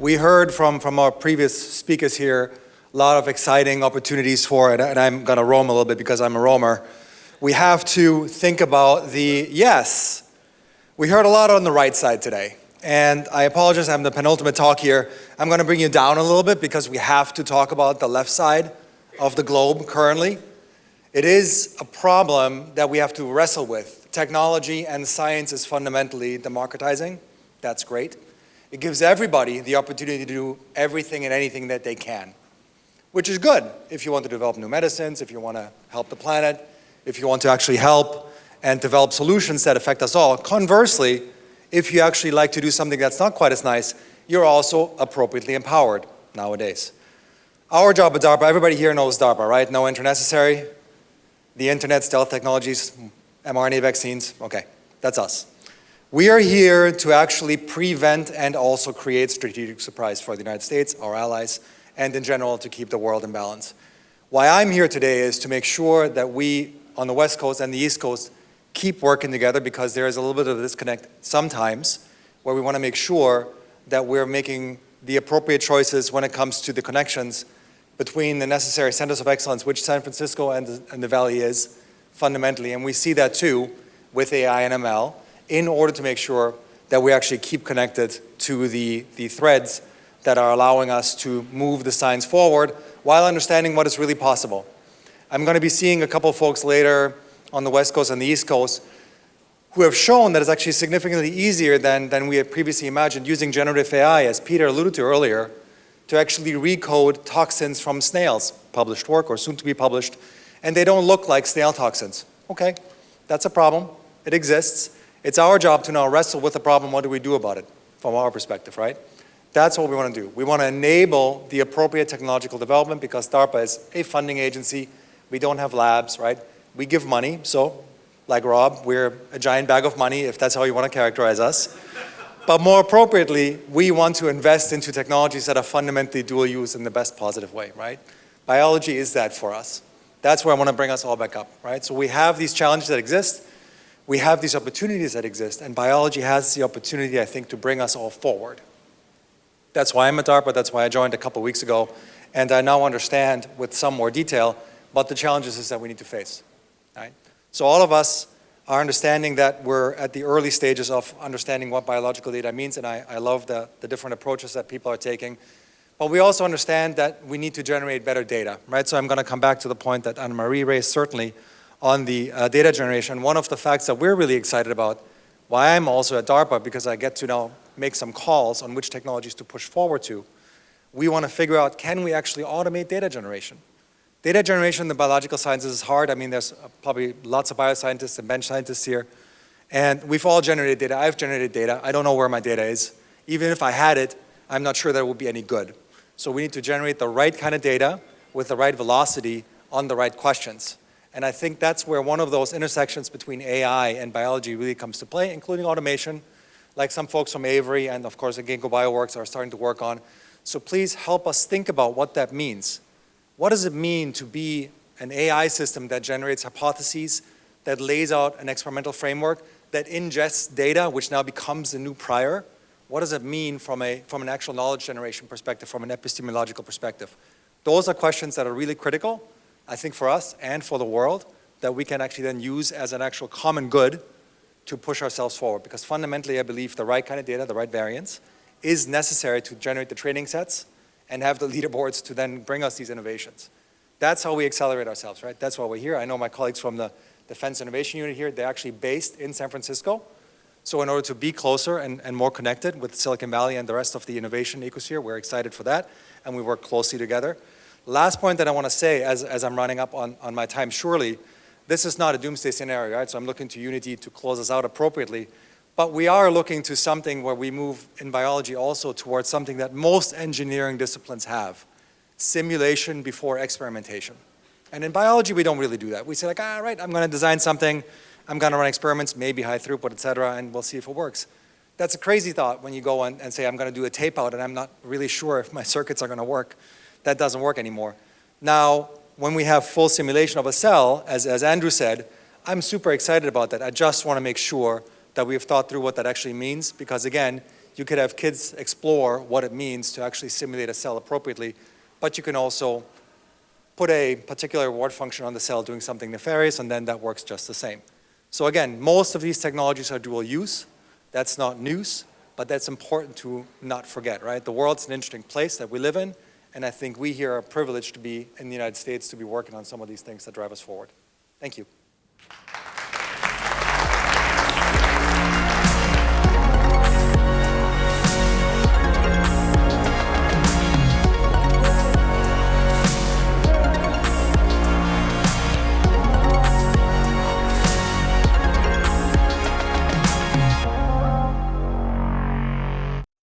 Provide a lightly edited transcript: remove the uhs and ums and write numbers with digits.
We heard from our previous speakers here a lot of exciting opportunities for it, and I'm going to roam a little bit because I'm a roamer. We have to think about yes. We heard a lot on the right side today, and I apologize, I'm the penultimate talk here. I'm going to bring you down a little bit because we have to talk about the left side of the globe currently. It is a problem that we have to wrestle with. Technology and science is fundamentally democratizing. That's great. It gives everybody the opportunity to do everything and anything that they can, which is good if you want to develop new medicines, if you want to help the planet, if you want to actually help and develop solutions that affect us all. Conversely, if you actually like to do something that's not quite as nice, you're also appropriately empowered nowadays. Our job at DARPA, everybody here knows DARPA, right? No enter necessary. The internet, stealth technologies, mRNA vaccines, okay, that's us. We are here to actually prevent and also create strategic surprise for the United States, our allies, and in general to keep the world in balance. Why I'm here today is to make sure that we on the West Coast and the East Coast keep working together, because there is a little bit of a disconnect sometimes where we want to make sure that we're making the appropriate choices when it comes to the connections between the necessary centers of excellence, which San Francisco and the Valley is fundamentally. And we see that too with AI and ML, in order to make sure that we actually keep connected to the threads that are allowing us to move the science forward while understanding what is really possible. I'm going to be seeing a couple of folks later on the West Coast and the East Coast who have shown that it's actually significantly easier than we had previously imagined using generative AI, as Peter alluded to earlier, to actually recode toxins from snails, published work or soon to be published, and they don't look like snail toxins. Okay, that's a problem. It exists. It's our job to now wrestle with the problem. What do we do about it from our perspective, right? That's what we want to do. We want to enable the appropriate technological development, because DARPA is a funding agency. We don't have labs, right? We give money, so like Rob, we're a giant bag of money, if that's how you want to characterize us. But more appropriately, we want to invest into technologies that are fundamentally dual use in the best positive way, right? Biology is that for us. That's where I want to bring us all back up, right? So we have these challenges that exist. We have these opportunities that exist, and biology has the opportunity, I think, to bring us all forward. That's why I'm at DARPA. That's why I joined a couple weeks ago, and I now understand with some more detail what the challenges is that we need to face, right? So all of us are understanding that we're at the early stages of understanding what biological data means, and I love the different approaches that people are taking. But we also understand that we need to generate better data, right? So I'm going to come back to the point that Anne-Marie raised, certainly, on the data generation. One of the facts that we're really excited about, why I'm also at DARPA, because I get to now make some calls on which technologies to push forward to. We want to figure out, can we actually automate data generation? Data generation in the biological sciences is hard. I mean, there's probably lots of bioscientists and bench scientists here. And we've all generated data. I've generated data. I don't know where my data is. Even if I had it, I'm not sure that it would be any good. So we need to generate the right kind of data with the right velocity on the right questions. And I think that's where one of those intersections between AI and biology really comes to play, including automation, like some folks from Avery and, of course, the Ginkgo Bioworks are starting to work on. So please help us think about what that means. What does it mean to be an AI system that generates hypotheses, that lays out an experimental framework, that ingests data, which now becomes the new prior? What does it mean from an actual knowledge generation perspective, from an epistemological perspective? Those are questions that are really critical, I think, for us and for the world, that we can actually then use as an actual common good to push ourselves forward. Because fundamentally, I believe the right kind of data, the right variance, is necessary to generate the training sets and have the leaderboards to then bring us these innovations. That's how we accelerate ourselves, right? That's why we're here. I know my colleagues from the Defense Innovation Unit here, they're actually based in San Francisco. So in order to be closer and more connected with Silicon Valley and the rest of the innovation ecosphere, we're excited for that, and we work closely together. Last point that I want to say as I'm running up on my time, surely, this is not a doomsday scenario, right? So I'm looking to Unity to close us out appropriately. But we are looking to something where we move in biology also towards something that most engineering disciplines have: simulation before experimentation. And in biology, we don't really do that. We say like, right, I'm going to design something, I'm going to run experiments, maybe high throughput, et cetera, and we'll see if it works. That's a crazy thought when you go and say, I'm going to do a tape out and I'm not really sure if my circuits are going to work. That doesn't work anymore. Now, when we have full simulation of a cell, as Andrew said, I'm super excited about that. I just want to make sure that we have thought through what that actually means, because again, you could have kids explore what it means to actually simulate a cell appropriately, but you can also put a particular reward function on the cell doing something nefarious, and then that works just the same. So again, most of these technologies are dual use. That's not news, but that's important to not forget, right? The world's an interesting place that we live in, and I think we here are privileged to be in the United States to be working on some of these things that drive us forward. Thank you.